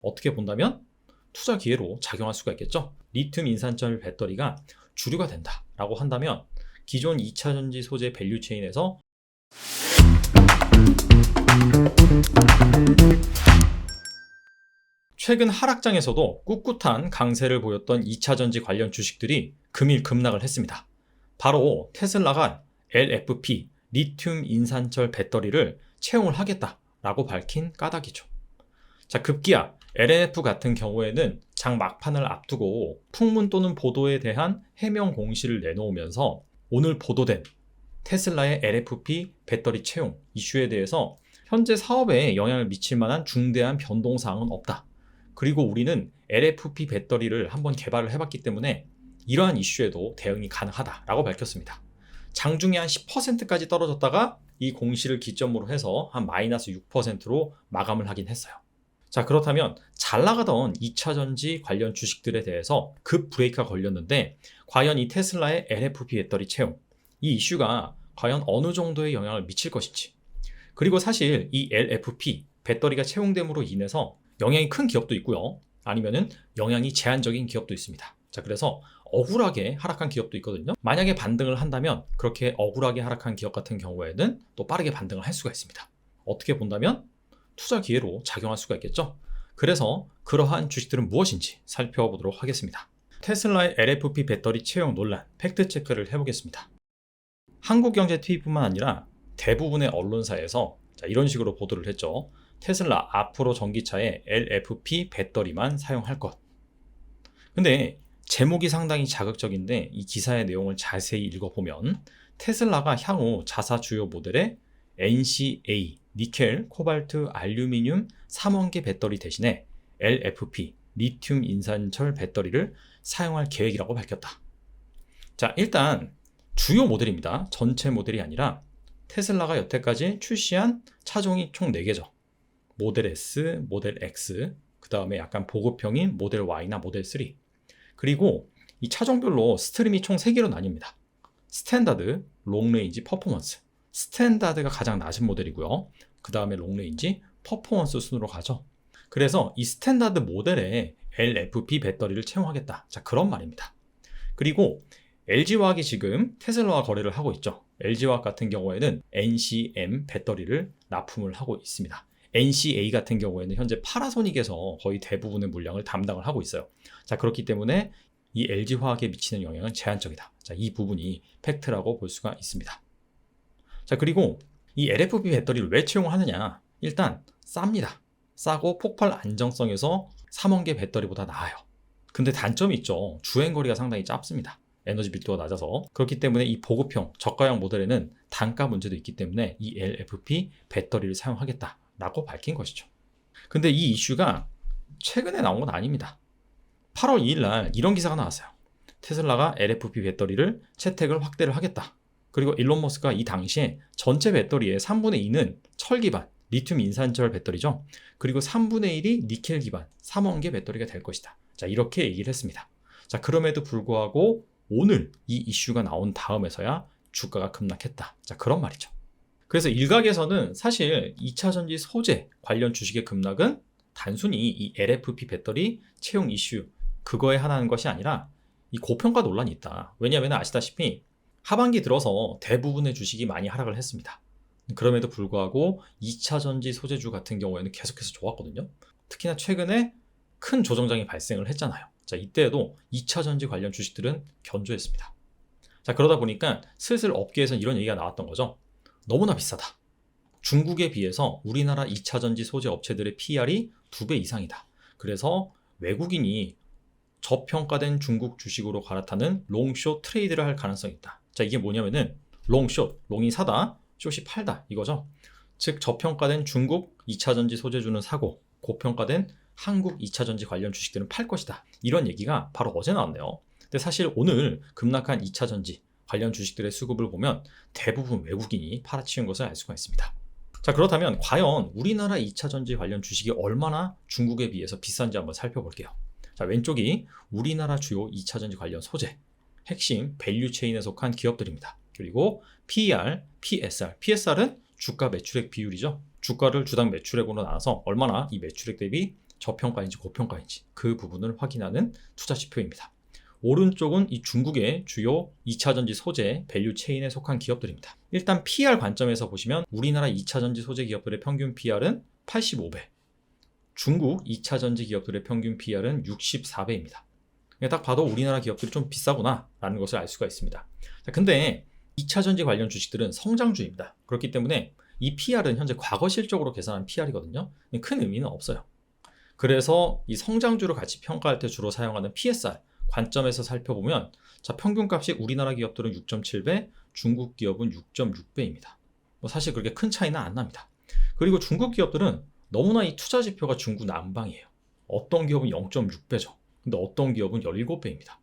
어떻게 본다면 투자 기회로 작용할 수가 있겠죠. 리튬 인산철 배터리가 주류가 된다라고 한다면 기존 2차전지 소재 밸류체인에서 최근 하락장에서도 꿋꿋한 강세를 보였던 2차전지 관련 주식들이 금일 급락을 했습니다. 바로 테슬라가 LFP, 리튬 인산철 배터리를 채용을 하겠다라고 밝힌 까닭이죠. 자, 급기야 LNF 같은 경우에는 장 막판을 앞두고 풍문 또는 보도에 대한 해명 공시를 내놓으면서 오늘 보도된 테슬라의 LFP 배터리 채용 이슈에 대해서 현재 사업에 영향을 미칠 만한 중대한 변동사항은 없다. 그리고 우리는 LFP 배터리를 한번 개발을 해봤기 때문에 이러한 이슈에도 대응이 가능하다라고 밝혔습니다. 장중에 한 10%까지 떨어졌다가 이 공시를 기점으로 해서 한 마이너스 6%로 마감을 하긴 했어요. 자, 그렇다면 잘 나가던 2차전지 관련 주식들에 대해서 급 브레이크가 걸렸는데 과연 이 테슬라의 LFP 배터리 채용 이 이슈가 과연 어느 정도의 영향을 미칠 것인지, 그리고 사실 이 LFP 배터리가 채용됨으로 인해서 영향이 큰 기업도 있고요, 아니면은 영향이 제한적인 기업도 있습니다. 자, 그래서 억울하게 하락한 기업도 있거든요. 만약에 반등을 한다면 그렇게 억울하게 하락한 기업 같은 경우에는 또 빠르게 반등을 할 수가 있습니다. 어떻게 본다면 투자 기회로 작용할 수가 있겠죠. 그래서 그러한 주식들은 무엇인지 살펴보도록 하겠습니다. 테슬라의 LFP 배터리 채용 논란 팩트 체크를 해보겠습니다. 한국경제TV뿐만 아니라 대부분의 언론사에서 이런 식으로 보도를 했죠. 테슬라 앞으로 전기차에 LFP 배터리만 사용할 것. 근데 제목이 상당히 자극적인데 이 기사의 내용을 자세히 읽어보면 테슬라가 향후 자사 주요 모델에 NCA, 니켈, 코발트, 알루미늄, 삼원계 배터리 대신에 LFP, 리튬 인산철 배터리를 사용할 계획이라고 밝혔다. 자, 일단 주요 모델입니다. 전체 모델이 아니라 테슬라가 여태까지 출시한 차종이 총 4개죠. 모델 S, 모델 X, 그 다음에 약간 보급형인 모델 Y나 모델 3. 그리고 이 차종별로 스트림이 총 3개로 나뉩니다. 스탠다드, 롱레인지, 퍼포먼스. 스탠다드가 가장 낮은 모델이고요. 그 다음에 롱레인지, 퍼포먼스 순으로 가죠. 그래서 이 스탠다드 모델에 LFP 배터리를 채용하겠다. 자, 그런 말입니다. 그리고 LG화학이 지금 테슬라와 거래를 하고 있죠. LG화학 같은 경우에는 NCM 배터리를 납품을 하고 있습니다. NCA 같은 경우에는 현재 파나소닉에서 거의 대부분의 물량을 담당을 하고 있어요. 자, 그렇기 때문에 이 LG화학에 미치는 영향은 제한적이다. 자, 이 부분이 팩트라고 볼 수가 있습니다. 자, 그리고 이 LFP 배터리를 왜 채용하느냐? 일단 쌉니다. 싸고 폭발 안정성에서 삼원계 배터리보다 나아요. 근데 단점이 있죠. 주행거리가 상당히 짧습니다. 에너지 밀도가 낮아서. 그렇기 때문에 이 보급형, 저가형 모델에는 단가 문제도 있기 때문에 이 LFP 배터리를 사용하겠다라고 밝힌 것이죠. 근데 이 이슈가 최근에 나온 건 아닙니다. 8월 2일 날 이런 기사가 나왔어요. 테슬라가 LFP 배터리를 채택을 확대를 하겠다. 그리고 일론 머스크가 이 당시에 전체 배터리의 3분의 2는 철 기반, 리튬 인산철 배터리죠. 그리고 3분의 1이 니켈 기반, 삼원계 배터리가 될 것이다. 자, 이렇게 얘기를 했습니다. 자, 그럼에도 불구하고 오늘 이 이슈가 나온 다음에서야 주가가 급락했다. 자, 그런 말이죠. 그래서 일각에서는 사실 2차전지 소재 관련 주식의 급락은 단순히 이 LFP 배터리 채용 이슈 그거에 하나인 것이 아니라 이 고평가 논란이 있다. 왜냐하면 아시다시피 하반기 들어서 대부분의 주식이 많이 하락을 했습니다. 그럼에도 불구하고 2차전지 소재주 같은 경우에는 계속해서 좋았거든요. 특히나 최근에 큰 조정장이 발생을 했잖아요. 자, 이때에도 2차전지 관련 주식들은 견조했습니다. 자, 그러다 보니까 슬슬 업계에서는 이런 얘기가 나왔던 거죠. 너무나 비싸다. 중국에 비해서 우리나라 2차전지 소재 업체들의 PR이 2배 이상이다. 그래서 외국인이 저평가된 중국 주식으로 갈아타는 롱숏 트레이드를 할 가능성이 있다. 자, 이게 뭐냐면은 롱숏, 롱이 사다, 숏이 팔다 이거죠. 즉 저평가된 중국 2차전지 소재주는 사고 고평가된 한국 2차전지 관련 주식들은 팔 것이다. 이런 얘기가 바로 어제 나왔네요. 근데 사실 오늘 급락한 2차전지 관련 주식들의 수급을 보면 대부분 외국인이 팔아치운 것을 알 수가 있습니다. 자, 그렇다면 과연 우리나라 2차전지 관련 주식이 얼마나 중국에 비해서 비싼지 한번 살펴볼게요. 자, 왼쪽이 우리나라 주요 2차전지 관련 소재, 핵심 밸류체인에 속한 기업들입니다. 그리고 PER, PSR. PSR은 주가 매출액 비율이죠. 주가를 주당 매출액으로 나눠서 얼마나 이 매출액 대비 저평가인지 고평가인지 그 부분을 확인하는 투자 지표입니다. 오른쪽은 이 중국의 주요 2차전지 소재 밸류 체인에 속한 기업들입니다. 일단 PR 관점에서 보시면 우리나라 2차전지 소재 기업들의 평균 PR은 85배, 중국 2차전지 기업들의 평균 PR은 64배입니다. 딱 봐도 우리나라 기업들이 좀 비싸구나 라는 것을 알 수가 있습니다. 자, 근데 2차전지 관련 주식들은 성장주입니다. 그렇기 때문에 이 PR은 현재 과거 실적으로 계산한 PR이거든요. 큰 의미는 없어요. 그래서 이 성장주를 같이 평가할 때 주로 사용하는 PSR 관점에서 살펴보면 자, 평균값이 우리나라 기업들은 6.7배, 중국 기업은 6.6배입니다. 사실 그렇게 큰 차이는 안 납니다. 그리고 중국 기업들은 너무나 이 투자 지표가 중구 난방이에요. 어떤 기업은 0.6배죠. 근데 어떤 기업은 17배입니다.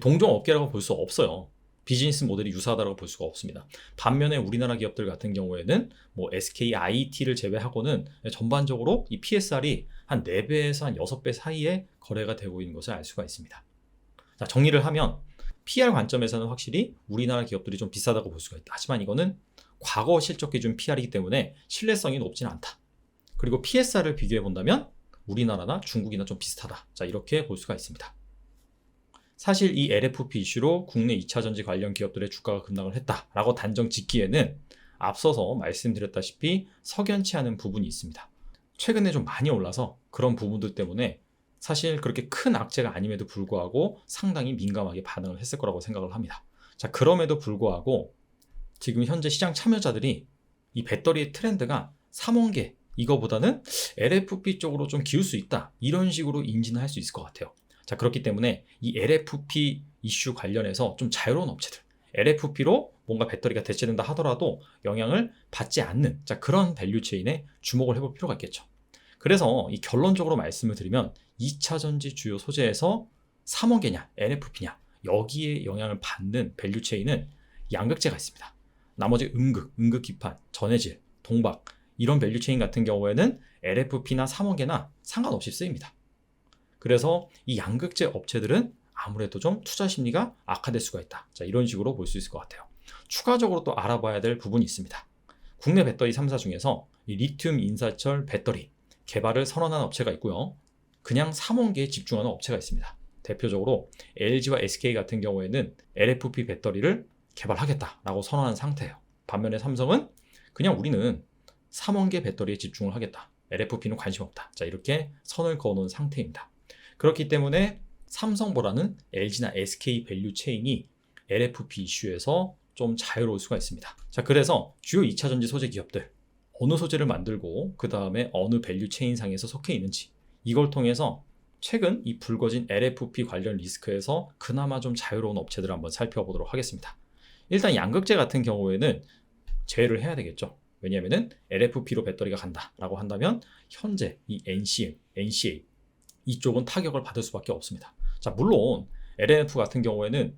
동종 업계라고 볼 수 없어요. 비즈니스 모델이 유사하다고 볼 수가 없습니다. 반면에 우리나라 기업들 같은 경우에는 뭐 SKIT를 제외하고는 전반적으로 이 PSR이 한 4배에서 한 6배 사이에 거래가 되고 있는 것을 알 수가 있습니다. 자, 정리를 하면 PR 관점에서는 확실히 우리나라 기업들이 좀 비싸다고 볼 수가 있다. 하지만 이거는 과거 실적 기준 PR이기 때문에 신뢰성이 높지는 않다. 그리고 PSR을 비교해 본다면 우리나라나 중국이나 좀 비슷하다. 자, 이렇게 볼 수가 있습니다. 사실 이 LFP 이슈로 국내 2차전지 관련 기업들의 주가가 급락을 했다라고 단정 짓기에는 앞서서 말씀드렸다시피 석연치 않은 부분이 있습니다. 최근에 좀 많이 올라서 그런 부분들 때문에 사실 그렇게 큰 악재가 아님에도 불구하고 상당히 민감하게 반응을 했을 거라고 생각을 합니다. 자, 그럼에도 불구하고 지금 현재 시장 참여자들이 이 배터리의 트렌드가 3원계 이거보다는 LFP 쪽으로 좀 기울 수 있다. 이런 식으로 인지는 할 수 있을 것 같아요. 자, 그렇기 때문에 이 LFP 이슈 관련해서 좀 자유로운 업체들, LFP로 뭔가 배터리가 대체된다 하더라도 영향을 받지 않는 그런 밸류 체인에 주목을 해볼 필요가 있겠죠. 그래서 이 결론적으로 말씀을 드리면 2차전지 주요 소재에서 3원계냐, LFP냐 여기에 영향을 받는 밸류 체인은 양극재가 있습니다. 나머지 음극 기판, 전해질, 동박 이런 밸류 체인 같은 경우에는 LFP나 3원계나 상관없이 쓰입니다. 그래서 이 양극재 업체들은 아무래도 좀 투자 심리가 악화될 수가 있다. 자, 이런 식으로 볼 수 있을 것 같아요. 추가적으로 또 알아봐야 될 부분이 있습니다. 국내 배터리 3사 중에서 이 리튬 인산철 배터리 개발을 선언한 업체가 있고요. 그냥 3원계에 집중하는 업체가 있습니다. 대표적으로 LG와 SK 같은 경우에는 LFP 배터리를 개발하겠다라고 선언한 상태예요. 반면에 삼성은 그냥 우리는 3원계 배터리에 집중을 하겠다. LFP는 관심 없다. 자, 이렇게 선을 그어놓은 상태입니다. 그렇기 때문에 삼성보다는 LG나 SK 밸류 체인이 LFP 이슈에서 좀 자유로울 수가 있습니다. 자, 그래서 주요 2차전지 소재 기업들 어느 소재를 만들고 그 다음에 어느 밸류 체인상에서 속해 있는지 이걸 통해서 최근 이 불거진 LFP 관련 리스크에서 그나마 좀 자유로운 업체들을 한번 살펴보도록 하겠습니다. 일단 양극재 같은 경우에는 제외를 해야 되겠죠. 왜냐하면 LFP로 배터리가 간다라고 한다면 현재 이 NCM, NCA 이쪽은 타격을 받을 수밖에 없습니다. 자, 물론 LNF 같은 경우에는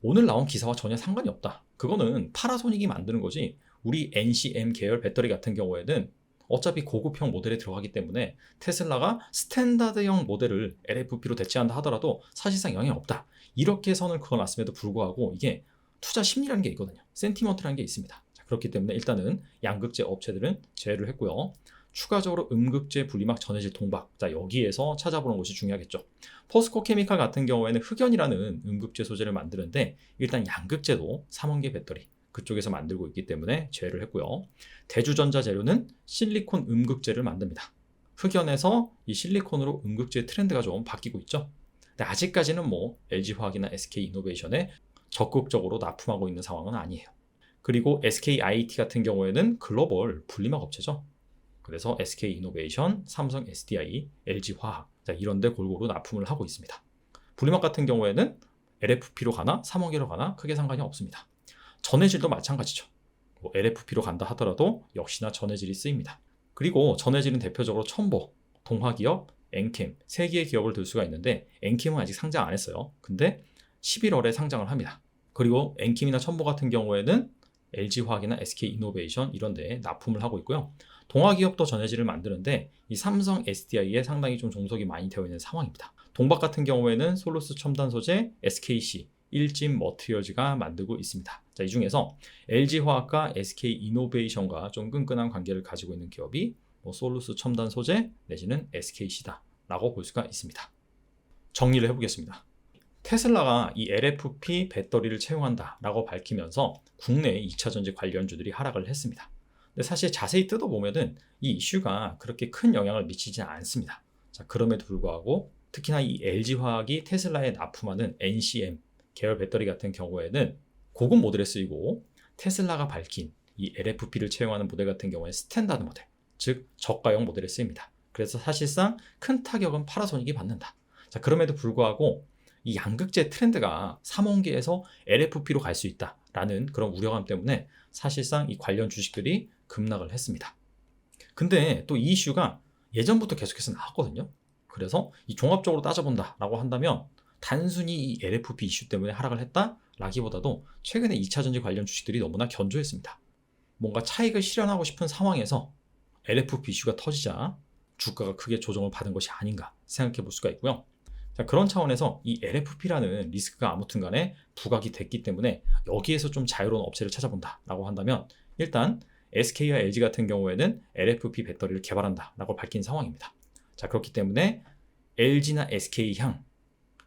오늘 나온 기사와 전혀 상관이 없다. 그거는 파나소닉이 만드는 거지 우리 NCM 계열 배터리 같은 경우에는 어차피 고급형 모델에 들어가기 때문에 테슬라가 스탠다드형 모델을 LFP로 대체한다 하더라도 사실상 영향이 없다. 이렇게 선을 그어놨음에도 불구하고 이게 투자 심리라는 게 있거든요. 센티먼트라는 게 있습니다. 자, 그렇기 때문에 일단은 양극재 업체들은 제외를 했고요. 추가적으로 음극재, 분리막, 전해질, 동박. 자, 여기에서 찾아보는 것이 중요하겠죠. 포스코 케미칼 같은 경우에는 흑연이라는 음극재 소재를 만드는데 일단 양극재도 3원계 배터리 그쪽에서 만들고 있기 때문에 제외를 했고요. 대주전자 재료는 실리콘 음극재를 만듭니다. 흑연에서 이 실리콘으로 음극재 트렌드가 좀 바뀌고 있죠. 근데 아직까지는 뭐 LG화학이나 SK이노베이션에 적극적으로 납품하고 있는 상황은 아니에요. 그리고 SKIT 같은 경우에는 글로벌 분리막 업체죠. 그래서 SK이노베이션, 삼성 SDI, LG화학 이런 데 골고루 납품을 하고 있습니다. 분리막 같은 경우에는 LFP로 가나 3원계로 가나 크게 상관이 없습니다. 전해질도 마찬가지죠. 뭐 LFP로 간다 하더라도 역시나 전해질이 쓰입니다. 그리고 전해질은 대표적으로 첨보, 동화기업, 엔캠 3개의 기업을 들 수가 있는데 엔캠은 아직 상장 안 했어요. 근데 11월에 상장을 합니다. 그리고 엔캠이나 첨보 같은 경우에는 LG화학이나 SK이노베이션 이런 데에 납품을 하고 있고요. 동화기업도 전해질을 만드는데 이 삼성 SDI에 상당히 좀 종속이 많이 되어 있는 상황입니다. 동박 같은 경우에는 솔루스 첨단 소재, SKC, 일진 머티리얼즈가 만들고 있습니다. 자, 이 중에서 LG화학과 SK이노베이션과 좀 끈끈한 관계를 가지고 있는 기업이 솔루스 첨단 소재 내지는 SKC다. 라고 볼 수가 있습니다. 정리를 해보겠습니다. 테슬라가 이 LFP 배터리를 채용한다 라고 밝히면서 국내 2차전지 관련주들이 하락을 했습니다. 근데 사실 자세히 뜯어보면은 이 이슈가 그렇게 큰 영향을 미치지 않습니다. 자, 그럼에도 불구하고 특히나 이 LG화학이 테슬라에 납품하는 NCM 계열 배터리 같은 경우에는 고급 모델에 쓰이고, 테슬라가 밝힌 이 LFP를 채용하는 모델 같은 경우에 스탠다드 모델, 즉 저가형 모델에 쓰입니다. 그래서 사실상 큰 타격은 파나소닉이 받는다. 자, 그럼에도 불구하고 이 양극재 트렌드가 3원기에서 LFP로 갈 수 있다라는 그런 우려감 때문에 사실상 이 관련 주식들이 급락을 했습니다. 근데 또 이 이슈가 예전부터 계속해서 나왔거든요. 그래서 이 종합적으로 따져본다라고 한다면 단순히 이 LFP 이슈 때문에 하락을 했다라기보다도 최근에 2차전지 관련 주식들이 너무나 견조했습니다. 뭔가 차익을 실현하고 싶은 상황에서 LFP 이슈가 터지자 주가가 크게 조정을 받은 것이 아닌가 생각해 볼 수가 있고요. 자, 그런 차원에서 이 LFP라는 리스크가 아무튼 간에 부각이 됐기 때문에 여기에서 좀 자유로운 업체를 찾아본다라고 한다면 일단 SK와 LG 같은 경우에는 LFP 배터리를 개발한다라고 밝힌 상황입니다. 자, 그렇기 때문에 LG나 SK향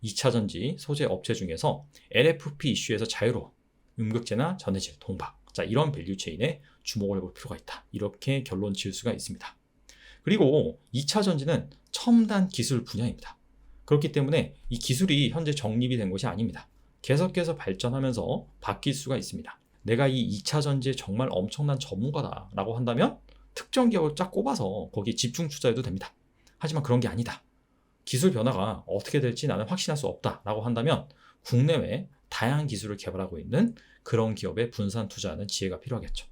2차전지 소재 업체 중에서 LFP 이슈에서 자유로운 음극재나 전해질, 동박, 자, 이런 밸류체인에 주목을 해볼 필요가 있다. 이렇게 결론 지을 수가 있습니다. 그리고 2차전지는 첨단 기술 분야입니다. 그렇기 때문에 이 기술이 현재 정립이 된 것이 아닙니다. 계속해서 발전하면서 바뀔 수가 있습니다. 내가 이 2차전지에 정말 엄청난 전문가다라고 한다면 특정 기업을 쫙 꼽아서 거기에 집중 투자해도 됩니다. 하지만 그런 게 아니다. 기술 변화가 어떻게 될지 나는 확신할 수 없다라고 한다면 국내외 다양한 기술을 개발하고 있는 그런 기업에 분산 투자하는 지혜가 필요하겠죠.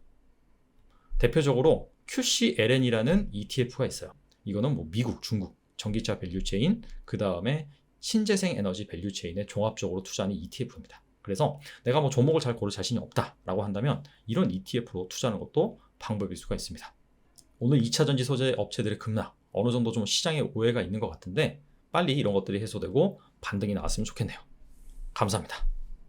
대표적으로 QCLN이라는 ETF가 있어요. 이거는 뭐 미국, 중국 전기차 밸류체인, 그 다음에 신재생 에너지 밸류체인에 종합적으로 투자하는 ETF입니다. 그래서 내가 뭐 종목을 잘 고를 자신이 없다라고 한다면 이런 ETF로 투자하는 것도 방법일 수가 있습니다. 오늘 2차전지 소재 업체들의 급락, 어느 정도 좀 시장에 오해가 있는 것 같은데 빨리 이런 것들이 해소되고 반등이 나왔으면 좋겠네요. 감사합니다.